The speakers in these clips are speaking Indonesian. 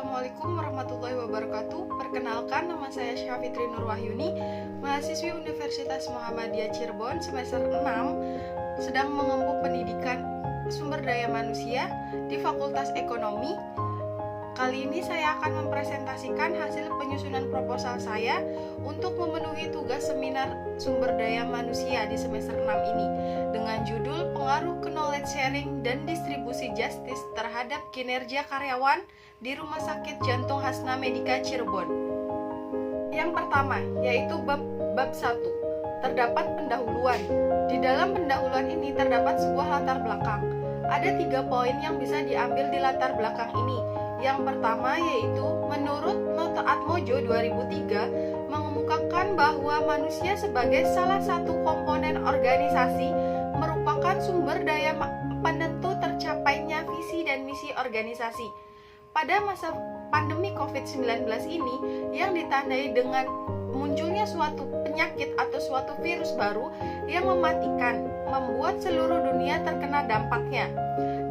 Assalamualaikum warahmatullahi wabarakatuh. Perkenalkan, nama saya Syafitri Nurwahyuni, mahasiswi Universitas Muhammadiyah Cirebon semester 6, sedang menempuh pendidikan sumber daya manusia di Fakultas Ekonomi. Kali ini saya akan mempresentasikan hasil penyusunan proposal saya untuk memenuhi tugas seminar sumber daya manusia di semester 6 ini dengan judul Pengaruh Knowledge Sharing dan Distribusi Justice terhadap Kinerja Karyawan di Rumah Sakit Jantung Hasna Medika Cirebon. Yang pertama, yaitu bab 1. Terdapat pendahuluan. Di dalam pendahuluan ini terdapat sebuah latar belakang. Ada 3 poin yang bisa diambil di latar belakang ini. Yang pertama yaitu menurut Noto Atmojo 2003 mengemukakan bahwa manusia sebagai salah satu komponen organisasi merupakan sumber daya penentu tercapainya visi dan misi organisasi. Pada masa pandemi COVID-19 ini yang ditandai dengan munculnya suatu penyakit atau suatu virus baru yang mematikan, membuat seluruh dunia terkena dampaknya.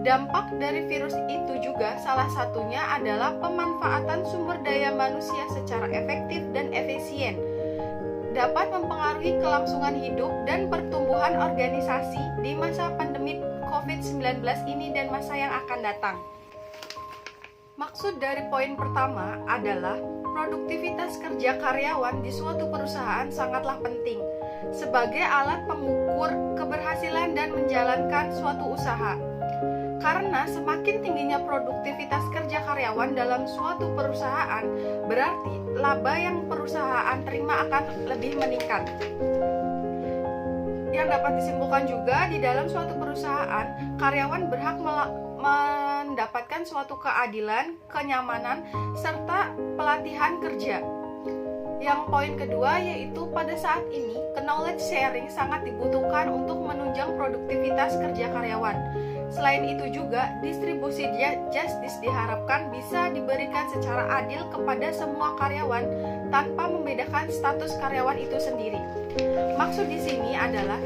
Dampak dari virus itu juga salah satunya adalah pemanfaatan sumber daya manusia secara efektif dan efisien dapat mempengaruhi kelangsungan hidup dan pertumbuhan organisasi di masa pandemi COVID-19 ini dan masa yang akan datang. Maksud dari poin pertama adalah produktivitas kerja karyawan di suatu perusahaan sangatlah penting sebagai alat pengukur keberhasilan dan menjalankan suatu usaha. Karena semakin tingginya produktivitas kerja karyawan dalam suatu perusahaan, berarti laba yang perusahaan terima akan lebih meningkat. Yang dapat disimpulkan juga di dalam suatu perusahaan, karyawan berhak mendapatkan suatu keadilan, kenyamanan, serta pelatihan kerja. Yang poin kedua yaitu pada saat ini, knowledge sharing sangat dibutuhkan untuk menunjang produktivitas kerja karyawan. Selain itu juga, distribusi justice diharapkan bisa diberikan secara adil kepada semua karyawan tanpa membedakan status karyawan itu sendiri. Maksud di sini adalah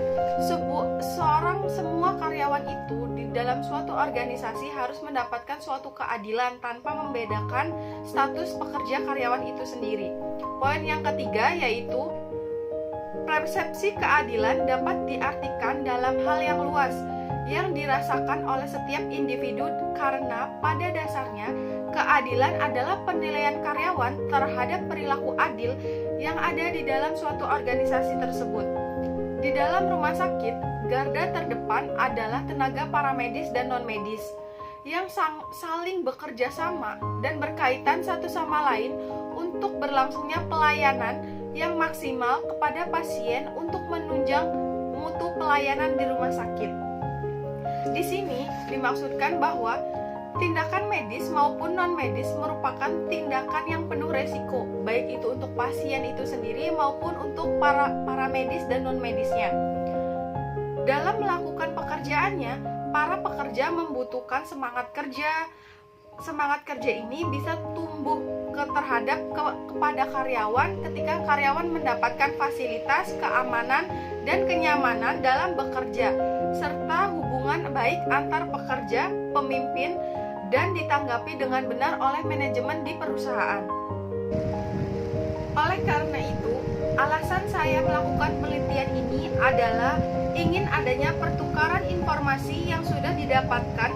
semua karyawan itu di dalam suatu organisasi harus mendapatkan suatu keadilan tanpa membedakan status pekerja karyawan itu sendiri. Poin yang ketiga yaitu persepsi keadilan dapat diartikan dalam hal yang luas yang dirasakan oleh setiap individu karena pada dasarnya keadilan adalah penilaian karyawan terhadap perilaku adil yang ada di dalam suatu organisasi tersebut. Di dalam rumah sakit, garda terdepan adalah tenaga paramedis dan non-medis yang saling bekerja sama dan berkaitan satu sama lain untuk berlangsungnya pelayanan yang maksimal kepada pasien untuk menunjang mutu pelayanan di rumah sakit. Di sini dimaksudkan bahwa tindakan medis maupun non-medis merupakan tindakan yang penuh resiko, baik itu untuk pasien itu sendiri maupun untuk para medis dan non-medisnya. Dalam melakukan pekerjaannya, para pekerja membutuhkan semangat kerja. Semangat kerja ini bisa tumbuh kepada karyawan ketika karyawan mendapatkan fasilitas, keamanan, dan kenyamanan dalam bekerja, serta hubungan baik antar pekerja, pemimpin, dan ditanggapi dengan benar oleh manajemen di perusahaan. Oleh karena itu, alasan saya melakukan penelitian ini adalah ingin adanya pertukaran informasi yang sudah didapatkan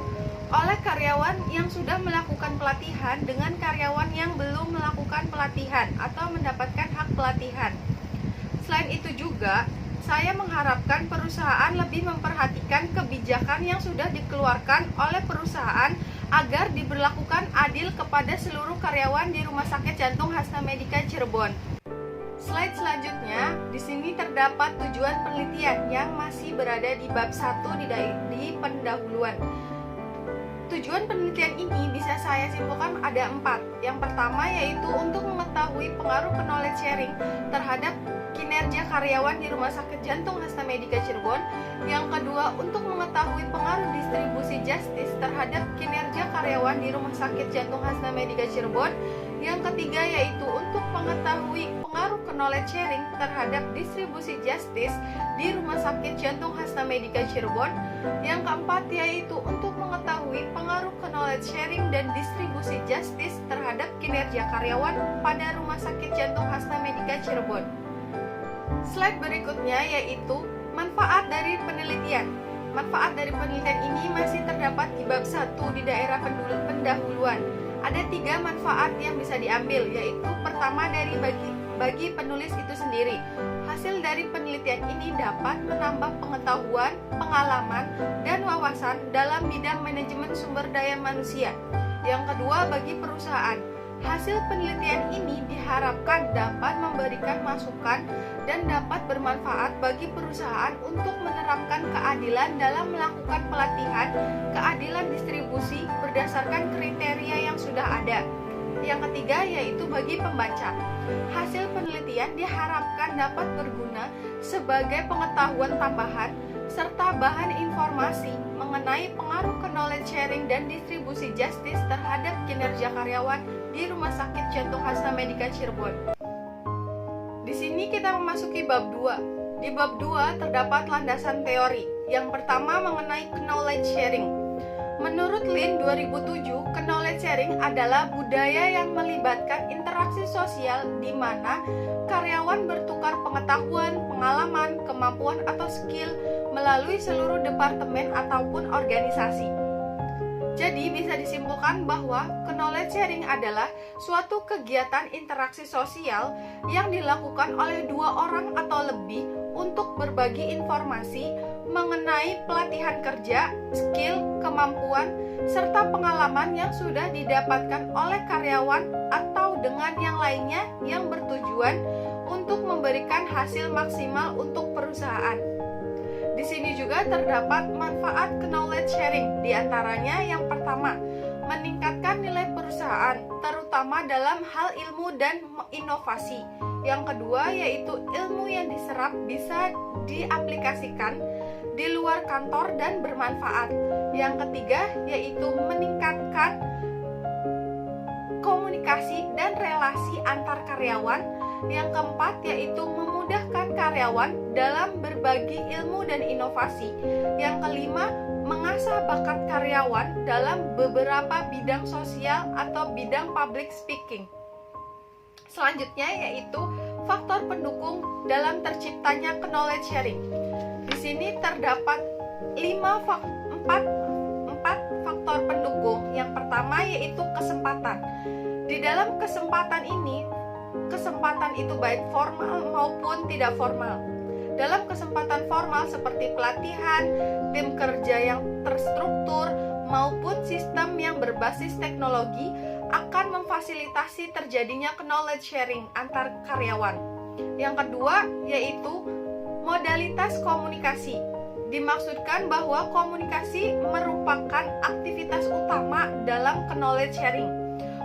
oleh karyawan yang sudah melakukan pelatihan dengan karyawan yang belum melakukan pelatihan atau mendapatkan hak pelatihan. Selain itu juga, saya mengharapkan perusahaan lebih memperhatikan kebijakan yang sudah dikeluarkan oleh perusahaan agar diberlakukan adil kepada seluruh karyawan di Rumah Sakit Jantung Hasna Medika Cirebon. Slide selanjutnya, di sini terdapat tujuan penelitian yang masih berada di bab 1 di pendahuluan. Tujuan penelitian ini bisa saya simpulkan ada 4. Yang pertama yaitu untuk mengetahui pengaruh knowledge sharing terhadap kinerja karyawan di Rumah Sakit Jantung Hasna Medika Cirebon. Yang kedua, untuk mengetahui pengaruh distribusi justice terhadap kinerja karyawan di Rumah Sakit Jantung Hasna Medika Cirebon. Yang ketiga, yaitu untuk mengetahui pengaruh knowledge sharing terhadap distribusi justice di Rumah Sakit Jantung Hasna Medika Cirebon. Yang keempat, yaitu untuk mengetahui pengaruh knowledge sharing dan distribusi justice terhadap kinerja karyawan pada Rumah Sakit Jantung Hasna Medika Cirebon. Slide berikutnya yaitu manfaat dari penelitian. Manfaat dari penelitian ini masih terdapat di bab 1 di daerah pendahuluan. Ada 3 manfaat yang bisa diambil, yaitu pertama dari bagi penulis itu sendiri. Hasil dari penelitian ini dapat menambah pengetahuan, pengalaman, dan wawasan dalam bidang manajemen sumber daya manusia. Yang kedua, bagi perusahaan. Hasil penelitian ini diharapkan dapat memberikan masukan dan dapat bermanfaat bagi perusahaan untuk menerapkan keadilan dalam melakukan pelatihan keadilan distribusi berdasarkan kriteria yang sudah ada. Yang ketiga, yaitu bagi pembaca. Hasil penelitian diharapkan dapat berguna sebagai pengetahuan tambahan serta bahan informasi mengenai pengaruh knowledge sharing dan distribusi justice terhadap kinerja karyawan di Rumah Sakit Jantung Hasna Medika Cirebon. Di sini kita memasuki bab 2. Di bab 2 terdapat landasan teori. Yang pertama mengenai knowledge sharing. Menurut Lin 2007, knowledge sharing adalah budaya yang melibatkan interaksi sosial di mana karyawan bertukar pengetahuan, pengalaman, kemampuan atau skill melalui seluruh departemen ataupun organisasi. Jadi bisa disimpulkan bahwa knowledge sharing adalah suatu kegiatan interaksi sosial yang dilakukan oleh 2 orang atau lebih untuk berbagi informasi mengenai pelatihan kerja, skill, kemampuan, serta pengalaman yang sudah didapatkan oleh karyawan atau dengan yang lainnya yang bertujuan untuk memberikan hasil maksimal untuk perusahaan. Di sini juga terdapat manfaat knowledge sharing, di antaranya yang pertama, meningkatkan nilai perusahaan, terutama dalam hal ilmu dan inovasi. Yang kedua, yaitu ilmu yang diserap bisa diaplikasikan di luar kantor dan bermanfaat. Yang ketiga, yaitu meningkatkan komunikasi dan relasi antar karyawan. Yang keempat, yaitu memudahkan karyawan dalam berbagi ilmu dan inovasi. Yang kelima, mengasah bakat karyawan dalam beberapa bidang sosial atau bidang public speaking. Selanjutnya yaitu faktor pendukung dalam terciptanya knowledge sharing. Di sini terdapat 4 faktor pendukung. Yang pertama yaitu kesempatan. Di dalam kesempatan ini, kesempatan itu baik formal maupun tidak formal. Dalam kesempatan formal seperti pelatihan, tim kerja yang terstruktur, maupun sistem yang berbasis teknologi akan memfasilitasi terjadinya knowledge sharing antar karyawan. Yang kedua yaitu modalitas komunikasi. Dimaksudkan bahwa komunikasi merupakan aktivitas utama dalam knowledge sharing.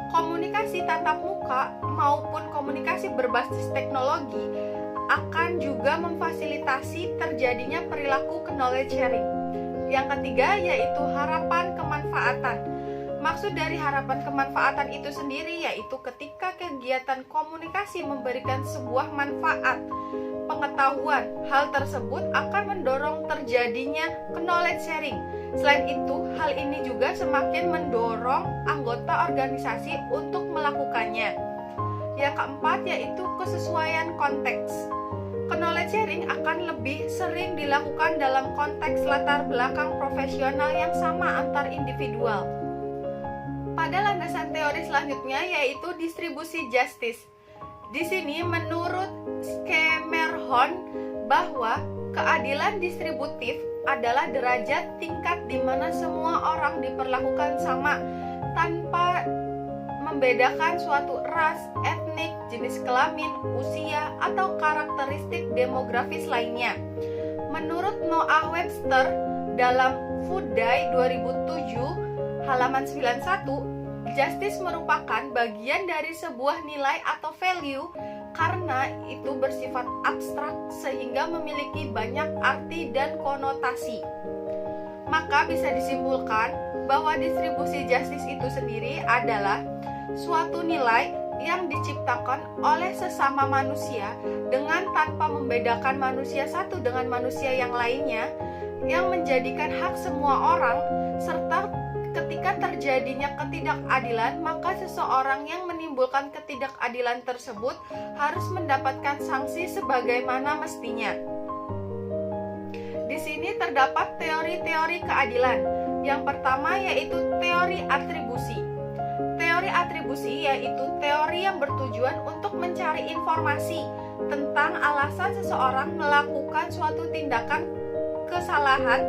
Komunikasi tatap muka maupun komunikasi berbasis teknologi akan juga memfasilitasi terjadinya perilaku knowledge sharing. Yang ketiga yaitu harapan kemanfaatan. Maksud dari harapan kemanfaatan itu sendiri yaitu ketika kegiatan komunikasi memberikan sebuah manfaat pengetahuan, hal tersebut akan mendorong terjadinya knowledge sharing. Selain itu, hal ini juga semakin mendorong anggota organisasi untuk melakukannya. Yang keempat yaitu kesesuaian konteks. Knowledge sharing akan lebih sering dilakukan dalam konteks latar belakang profesional yang sama antar individual. Pada landasan teori selanjutnya yaitu distribusi justice. Di sini menurut Skemerhorn bahwa keadilan distributif adalah derajat tingkat di mana semua orang diperlakukan sama tanpa membedakan suatu ras, etnik, jenis kelamin, usia, atau karakteristik demografis lainnya. Menurut Noah Webster dalam Food Day 2007 halaman 91, justice merupakan bagian dari sebuah nilai atau value karena itu bersifat abstrak sehingga memiliki banyak arti dan konotasi. Maka bisa disimpulkan bahwa distribusi justice itu sendiri adalah suatu nilai yang diciptakan oleh sesama manusia dengan tanpa membedakan manusia satu dengan manusia yang lainnya, yang menjadikan hak semua orang, serta ketika terjadinya ketidakadilan, maka seseorang yang menimbulkan ketidakadilan tersebut harus mendapatkan sanksi sebagaimana mestinya. Di sini terdapat teori-teori keadilan. Yang pertama yaitu teori atribusi. Teori atribusi yaitu teori yang bertujuan untuk mencari informasi tentang alasan seseorang melakukan suatu tindakan kesalahan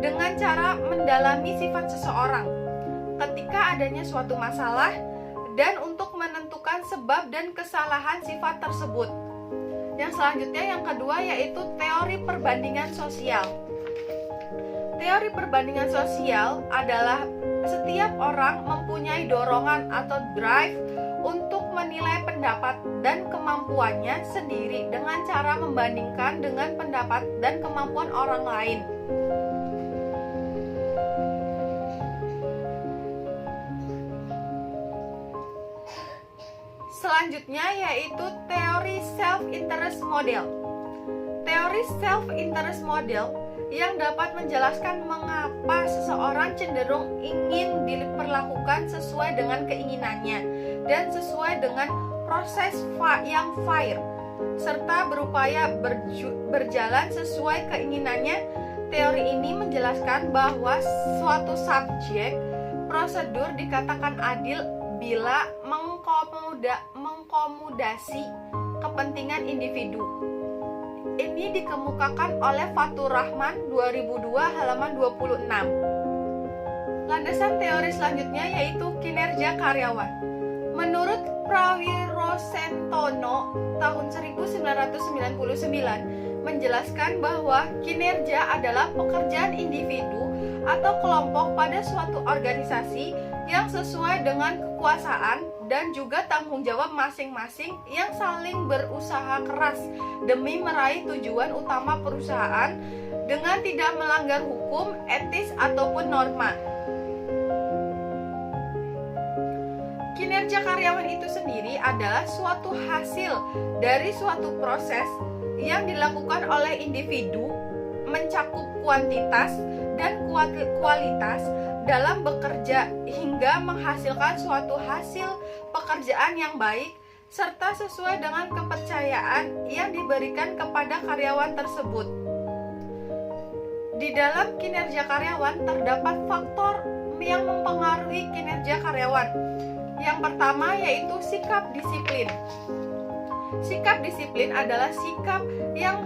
dengan cara mendalami sifat seseorang ketika adanya suatu masalah dan untuk menentukan sebab dan kesalahan sifat tersebut. Yang selanjutnya yang kedua yaitu teori perbandingan sosial. Teori perbandingan sosial adalah setiap orang mempunyai dorongan atau drive untuk menilai pendapat dan kemampuannya sendiri dengan cara membandingkan dengan pendapat dan kemampuan orang lain. Selanjutnya yaitu teori self-interest model. Teori self-interest model yang dapat menjelaskan mengapa seseorang cenderung ingin diperlakukan sesuai dengan keinginannya dan sesuai dengan proses yang fair, serta berupaya berjalan sesuai keinginannya. Teori ini menjelaskan bahwa suatu subjek prosedur dikatakan adil bila mengkomodasi kepentingan individu. Ini dikemukakan oleh Fathur Rahman 2002 halaman 26. Landasan teori selanjutnya yaitu kinerja karyawan. Menurut Prawirosentono tahun 1999 menjelaskan bahwa kinerja adalah pekerjaan individu atau kelompok pada suatu organisasi yang sesuai dengan kekuasaan dan juga tanggung jawab masing-masing yang saling berusaha keras demi meraih tujuan utama perusahaan dengan tidak melanggar hukum, etis, ataupun norma. Kinerja karyawan itu sendiri adalah suatu hasil dari suatu proses yang dilakukan oleh individu mencakup kuantitas dan kualitas dalam bekerja hingga menghasilkan suatu hasil pekerjaan yang baik serta sesuai dengan kepercayaan yang diberikan kepada karyawan tersebut. Di dalam kinerja karyawan terdapat faktor yang mempengaruhi kinerja karyawan. Yang pertama yaitu sikap disiplin. Sikap disiplin adalah sikap yang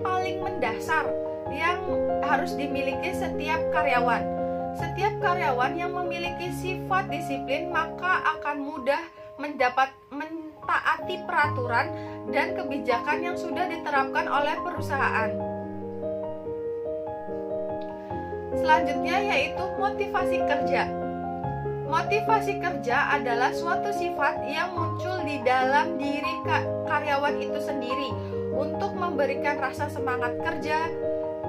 paling mendasar yang harus dimiliki setiap karyawan. Setiap karyawan yang memiliki sifat disiplin maka akan mudah mentaati peraturan dan kebijakan yang sudah diterapkan oleh perusahaan. Selanjutnya yaitu motivasi kerja. Motivasi kerja adalah suatu sifat yang muncul di dalam diri karyawan itu sendiri untuk memberikan rasa semangat kerja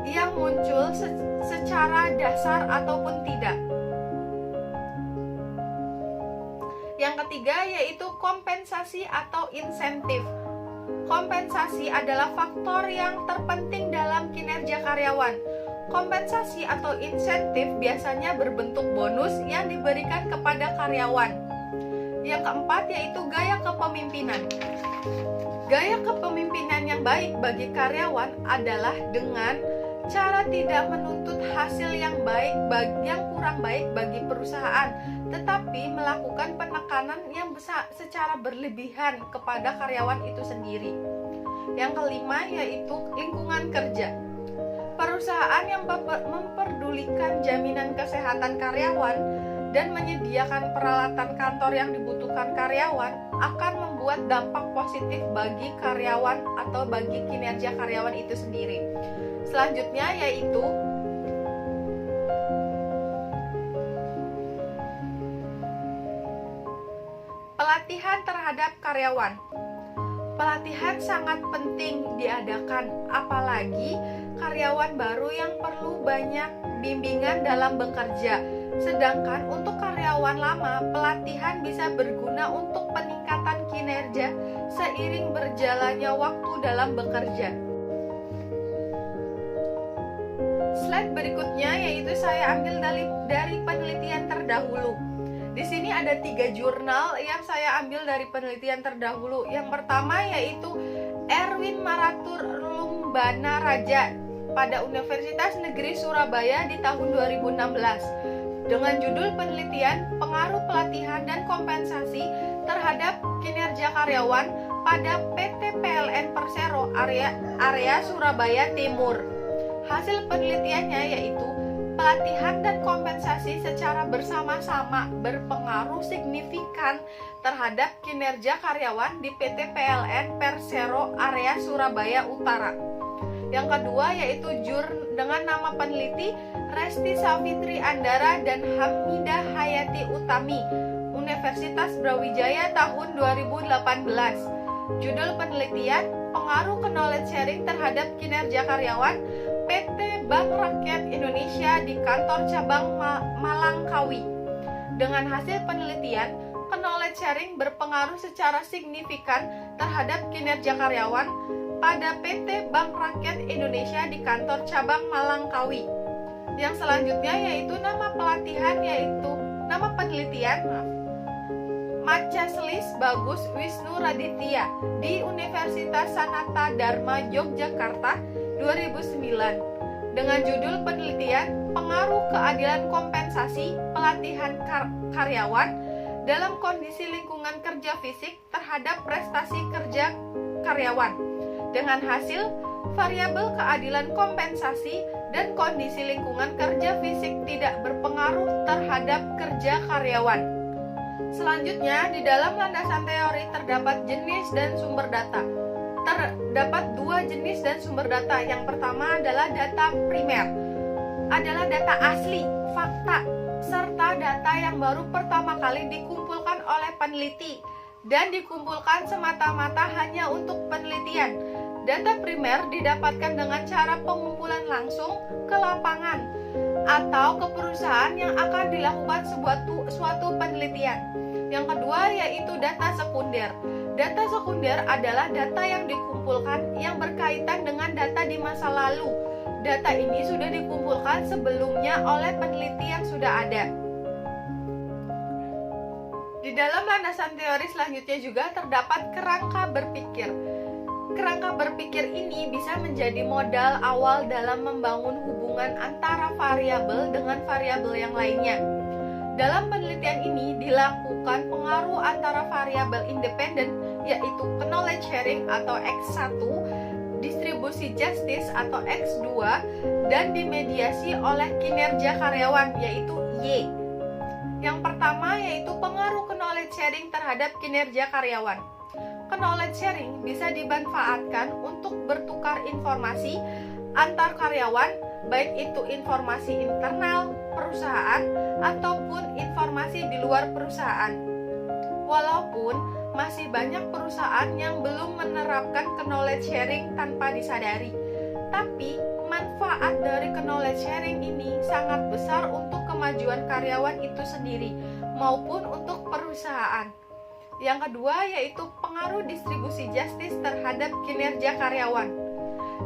yang muncul secara dasar ataupun tidak. Yang ketiga yaitu kompensasi atau insentif. Kompensasi adalah faktor yang terpenting dalam kinerja karyawan. Kompensasi atau insentif biasanya berbentuk bonus yang diberikan kepada karyawan. Yang keempat yaitu gaya kepemimpinan. Gaya kepemimpinan yang baik bagi karyawan adalah dengan cara tidak menuntut hasil yang kurang baik bagi perusahaan, tetapi melakukan penekanan yang secara berlebihan kepada karyawan itu sendiri. Yang kelima yaitu lingkungan kerja. Perusahaan yang memperdulikan jaminan kesehatan karyawan dan menyediakan peralatan kantor yang dibutuhkan karyawan akan membuat dampak positif bagi karyawan atau bagi kinerja karyawan itu sendiri. Selanjutnya yaitu pelatihan terhadap karyawan. pelatihan sangat penting diadakan, apalagi karyawan baru yang perlu banyak bimbingan dalam bekerja. Sedangkan untuk karyawan lama, pelatihan bisa berguna untuk peningkatan kinerja seiring berjalannya waktu dalam bekerja. Slide berikutnya yaitu saya ambil dari penelitian terdahulu. Di sini ada 3 jurnal yang saya ambil dari penelitian terdahulu. Yang pertama yaitu Erwin Maratur Lumbana Raja pada Universitas Negeri Surabaya di tahun 2016 dengan judul penelitian pengaruh pelatihan dan kompensasi terhadap kinerja karyawan pada PT PLN Persero area Surabaya Timur. Hasil penelitiannya yaitu pelatihan dan kompensasi secara bersama-sama berpengaruh signifikan terhadap kinerja karyawan di PT PLN Persero area Surabaya Utara. Yang kedua yaitu dengan nama peneliti Resti Savitri Andara dan Hamidah Hayati Utami, Universitas Brawijaya tahun 2018. Judul penelitian pengaruh knowledge sharing terhadap kinerja karyawan PT Bank Rakyat Indonesia di kantor cabang Malangkawi. Dengan hasil penelitian, knowledge sharing berpengaruh secara signifikan terhadap kinerja karyawan pada PT Bank Rakyat Indonesia di kantor cabang Malangkawi. Yang selanjutnya yaitu nama penelitian Macaselis Bagus Wisnu Raditya di Universitas Sanata Dharma Yogyakarta 2009 dengan judul penelitian pengaruh keadilan kompensasi pelatihan karyawan dalam kondisi lingkungan kerja fisik terhadap prestasi kerja karyawan dengan hasil variabel keadilan kompensasi dan kondisi lingkungan kerja fisik tidak berpengaruh terhadap kerja karyawan. Selanjutnya, di dalam landasan teori terdapat jenis dan sumber data. Terdapat 2 jenis dan sumber data. Yang pertama adalah data primer, adalah data asli, fakta, serta data yang baru pertama kali dikumpulkan oleh peneliti dan dikumpulkan semata-mata hanya untuk penelitian. Data primer didapatkan dengan cara pengumpulan langsung ke lapangan atau ke perusahaan yang akan dilakukan suatu penelitian. Yang kedua yaitu data sekunder. Data sekunder adalah data yang dikumpulkan yang berkaitan dengan data di masa lalu. Data ini sudah dikumpulkan sebelumnya oleh peneliti yang sudah ada. Di dalam landasan teori selanjutnya juga terdapat kerangka berpikir. Kerangka berpikir ini bisa menjadi modal awal dalam membangun hubungan antara variabel dengan variabel yang lainnya. Dalam penelitian ini dilakukan pengaruh antara variabel independen yaitu knowledge sharing atau X1, distribusi justice atau X2, dan dimediasi oleh kinerja karyawan yaitu Y. Yang pertama yaitu pengaruh knowledge sharing terhadap kinerja karyawan. Knowledge sharing bisa dimanfaatkan untuk bertukar informasi antar karyawan, baik itu informasi internal perusahaan ataupun informasi di luar perusahaan. Walaupun masih banyak perusahaan yang belum menerapkan knowledge sharing tanpa disadari, tapi manfaat dari knowledge sharing ini sangat besar untuk kemajuan karyawan itu sendiri maupun untuk perusahaan. Yang kedua yaitu pengaruh distribusi justice terhadap kinerja karyawan.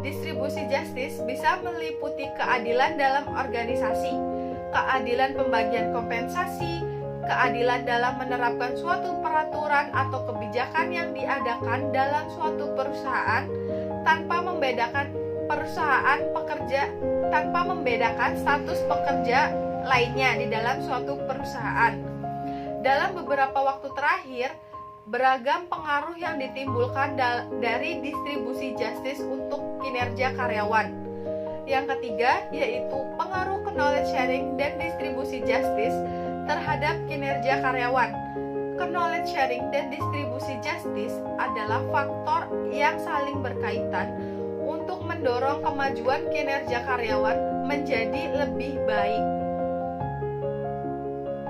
Distribusi justice bisa meliputi keadilan dalam organisasi, keadilan pembagian kompensasi, keadilan dalam menerapkan suatu peraturan atau kebijakan yang diadakan dalam suatu perusahaan tanpa membedakan status pekerja lainnya di dalam suatu perusahaan. Dalam beberapa waktu terakhir, beragam pengaruh yang ditimbulkan dari distribusi justice untuk kinerja karyawan. Yang ketiga yaitu pengaruh knowledge sharing dan distribusi justice terhadap kinerja karyawan. Knowledge sharing dan distribusi justice adalah faktor yang saling berkaitan untuk mendorong kemajuan kinerja karyawan menjadi lebih baik.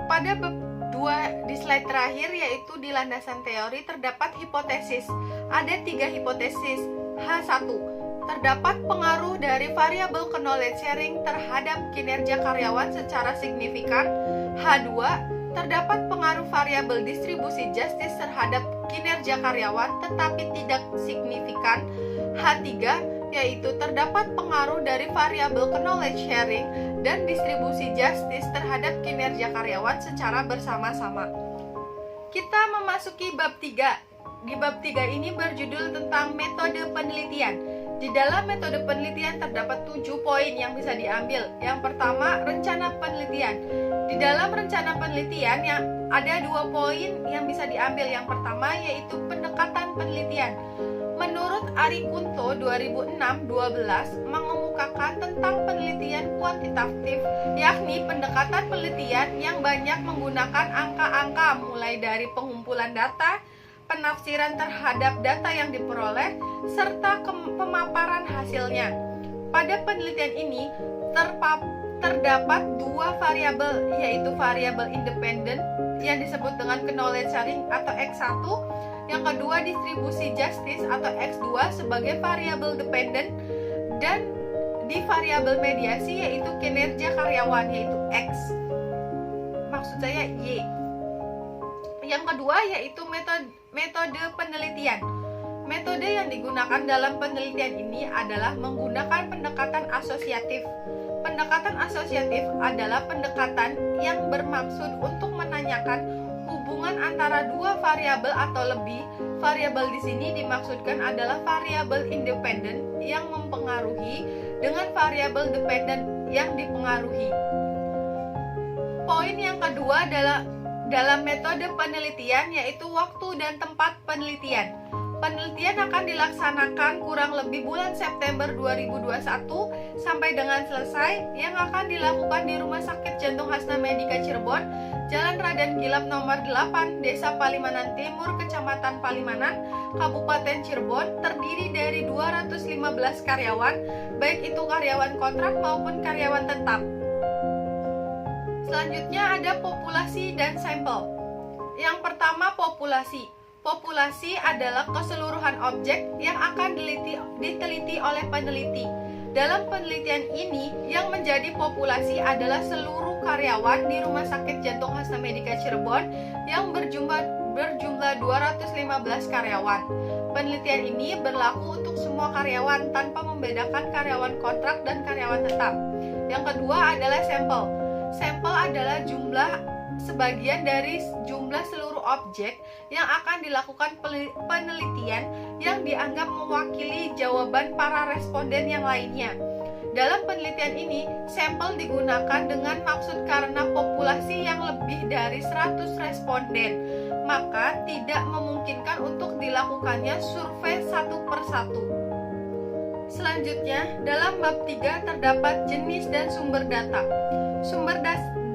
Pada bab 2 di slide terakhir, yaitu di landasan teori terdapat hipotesis. Ada 3 hipotesis. H1, terdapat pengaruh dari variabel knowledge sharing terhadap kinerja karyawan secara signifikan. H2, terdapat pengaruh variabel distribusi justice terhadap kinerja karyawan tetapi tidak signifikan. H3, yaitu terdapat pengaruh dari variabel knowledge sharing dan distribusi justice terhadap kinerja karyawan secara bersama-sama. Kita memasuki bab 3. Di bab 3 ini berjudul tentang metode penelitian. Di dalam metode penelitian terdapat 7 poin yang bisa diambil. Yang pertama, rencana penelitian. Di dalam rencana penelitian yang ada 2 poin yang bisa diambil. Yang pertama yaitu pendekatan penelitian. Menurut Ari Kunto 2006-12 mengemukakan tentang penelitian kuantitatif, yakni pendekatan penelitian yang banyak menggunakan angka-angka mulai dari pengumpulan data, penafsiran terhadap data yang diperoleh, serta pemaparan hasilnya. Pada penelitian ini terdapat 2 variabel, yaitu variabel independen yang disebut dengan knowledge sharing atau X1, yang kedua distribusi justice atau X2 sebagai variabel dependent, dan di variabel mediasi yaitu kinerja karyawan yaitu X. Maksud saya Y. Yang kedua yaitu metode penelitian. Metode yang digunakan dalam penelitian ini adalah menggunakan pendekatan asosiatif. Pendekatan asosiatif adalah pendekatan yang bermaksud untuk menanyakan hubungan antara 2 variabel atau lebih. Variabel di sini dimaksudkan adalah variabel independen yang mempengaruhi dengan variabel dependen yang dipengaruhi. Poin yang kedua dalam metode penelitian yaitu waktu dan tempat penelitian. Penelitian akan dilaksanakan kurang lebih bulan September 2021 sampai dengan selesai, yang akan dilakukan di Rumah Sakit Jantung Hasna Medika Cirebon, Jalan Raden Kilap nomor 8, Desa Palimanan Timur, Kecamatan Palimanan, Kabupaten Cirebon, terdiri dari 215 karyawan, baik itu karyawan kontrak maupun karyawan tetap. Selanjutnya ada populasi dan sampel. Yang pertama, populasi. Populasi adalah keseluruhan objek yang akan diteliti oleh peneliti. Dalam penelitian ini, yang menjadi populasi adalah seluruh karyawan di Rumah Sakit Jantung Hasna Medika Cirebon yang berjumlah 215 karyawan. Penelitian ini berlaku untuk semua karyawan tanpa membedakan karyawan kontrak dan karyawan tetap. Yang kedua adalah sampel. Sampel adalah sebagian dari jumlah seluruh objek yang akan dilakukan penelitian yang dianggap mewakili jawaban para responden yang lainnya. Dalam penelitian ini, sampel digunakan dengan maksud karena populasi yang lebih dari 100 responden, maka tidak memungkinkan untuk dilakukannya survei satu per satu. Selanjutnya, dalam bab 3 terdapat jenis dan sumber data.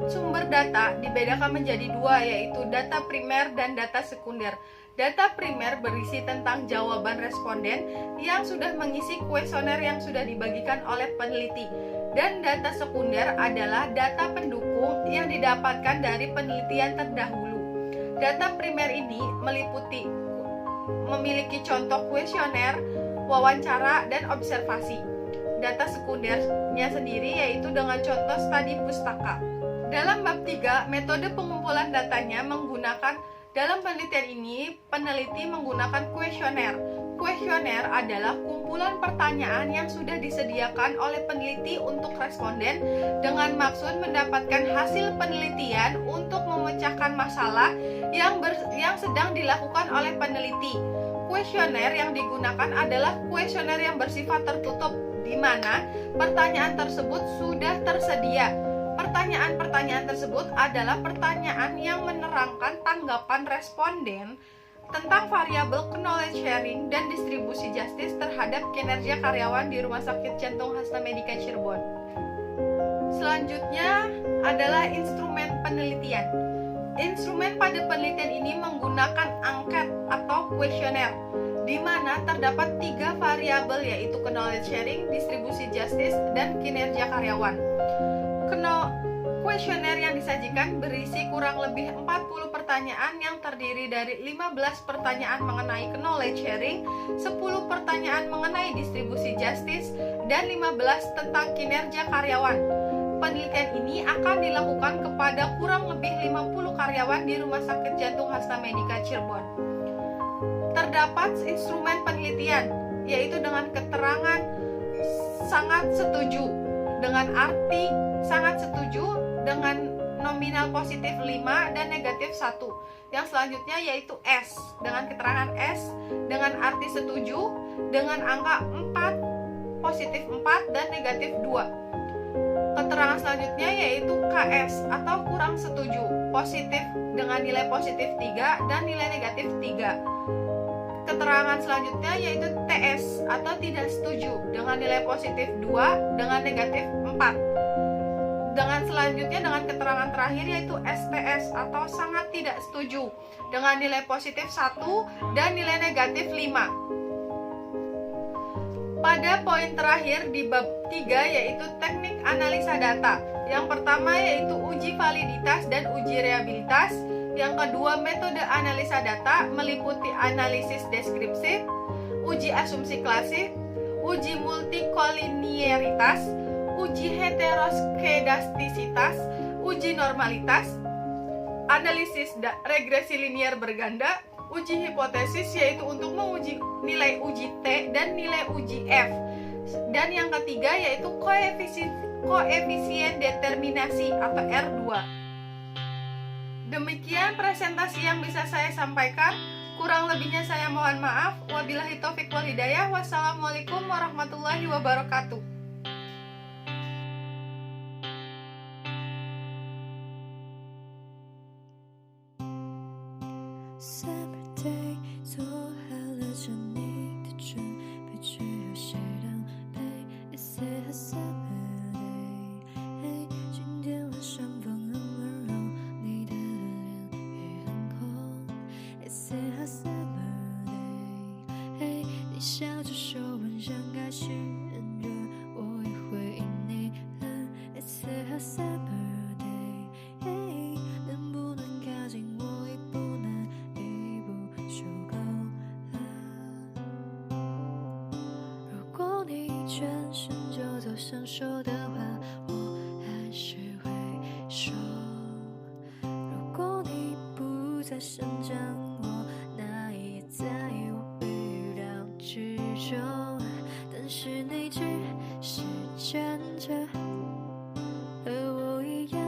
Sumber data dibedakan menjadi 2, yaitu data primer dan data sekunder. Data primer berisi tentang jawaban responden yang sudah mengisi kuesioner yang sudah dibagikan oleh peneliti. Dan data sekunder adalah data pendukung yang didapatkan dari penelitian terdahulu. Data primer ini memiliki contoh kuesioner, wawancara, dan observasi. Data sekundernya sendiri yaitu dengan contoh studi pustaka. Dalam bab 3, metode pengumpulan datanya dalam penelitian ini, peneliti menggunakan kuesioner. Kuesioner adalah kumpulan pertanyaan yang sudah disediakan oleh peneliti untuk responden dengan maksud mendapatkan hasil penelitian untuk memecahkan masalah yang sedang dilakukan oleh peneliti. Kuesioner yang digunakan adalah kuesioner yang bersifat tertutup, di mana pertanyaan tersebut sudah tersedia. Pertanyaan-pertanyaan tersebut adalah pertanyaan yang menerangkan tanggapan responden tentang variabel knowledge sharing dan distribusi justice terhadap kinerja karyawan di Rumah Sakit Jantung Hasna Medika Cirebon. Selanjutnya adalah instrumen penelitian. Instrumen pada penelitian ini menggunakan angket atau kuesioner, di mana terdapat 3 variabel yaitu knowledge sharing, distribusi justice, dan kinerja karyawan. Kuesioner yang disajikan berisi kurang lebih 40 pertanyaan yang terdiri dari 15 pertanyaan mengenai knowledge sharing, 10 pertanyaan mengenai distribusi justice, dan 15 tentang kinerja karyawan. Penelitian ini akan dilakukan kepada kurang lebih 50 karyawan di Rumah Sakit Jantung Hasta Medica Cirebon. Terdapat instrumen penelitian, yaitu dengan keterangan sangat setuju, dengan arti sangat setuju, dengan nominal positif 5 dan negatif 1. Yang selanjutnya yaitu S, dengan keterangan S, dengan arti setuju, dengan angka 4, positif 4 dan negatif 2. Keterangan selanjutnya yaitu KS atau kurang setuju, positif dengan nilai positif 3 dan nilai negatif 3. Keterangan selanjutnya yaitu TS atau tidak setuju, dengan nilai positif 2 dengan negatif 4. Dengan selanjutnya dengan keterangan terakhir yaitu STS atau sangat tidak setuju, dengan nilai positif 1 dan nilai negatif 5. Pada poin terakhir di bab 3 yaitu teknik analisa data. Yang pertama yaitu uji validitas dan uji reabilitas. Yang kedua metode analisa data meliputi analisis deskripsif, uji asumsi klasik, uji multikoliniaritas, uji heteroskedastisitas, uji normalitas, analisis regresi linear berganda, uji hipotesis yaitu untuk menguji nilai uji T dan nilai uji F. Dan yang ketiga yaitu koefisien determinasi atau R2. Demikian presentasi yang bisa saya sampaikan. Kurang lebihnya saya mohon maaf. Wabillahi taufik wal hidayah. Wassalamualaikum warahmatullahi wabarakatuh.想说的话，我还是会说。如果你不再生长，我那也在我预料之中。但是你只是站着，和我一样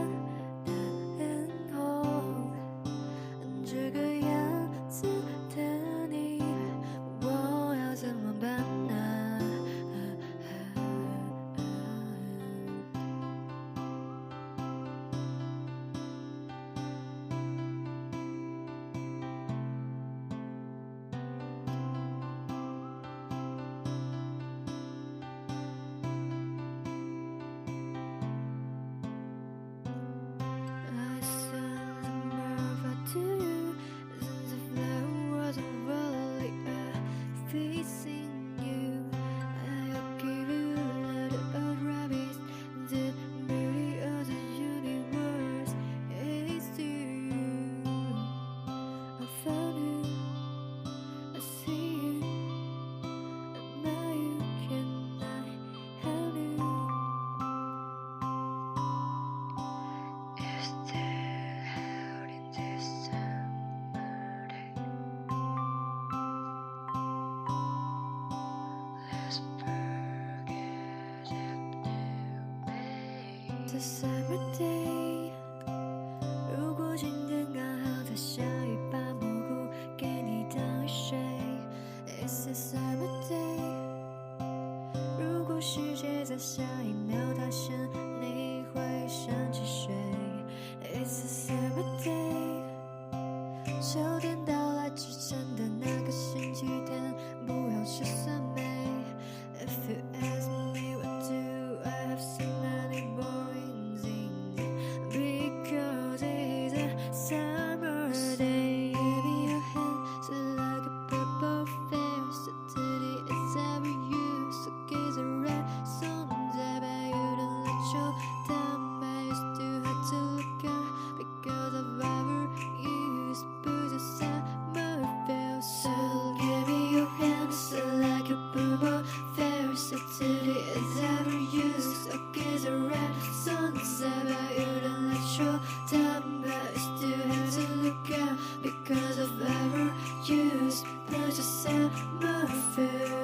的脸红，这个样子的你，我要怎么办呢？The summer day， 如果今天刚好在下雨，把蘑菇给你当雨水。It's a summer day， 如果世界在下一秒塌陷，你会想起谁 ？It's a summer day， 秋天到来之前的那个星期天，不要吃酸梅。If you ask me what do I have so many mornings in it, because it's a summer day. Baby, your hands are like a purple flare, so today is every you, so gaze a red songs use, but a summer fair.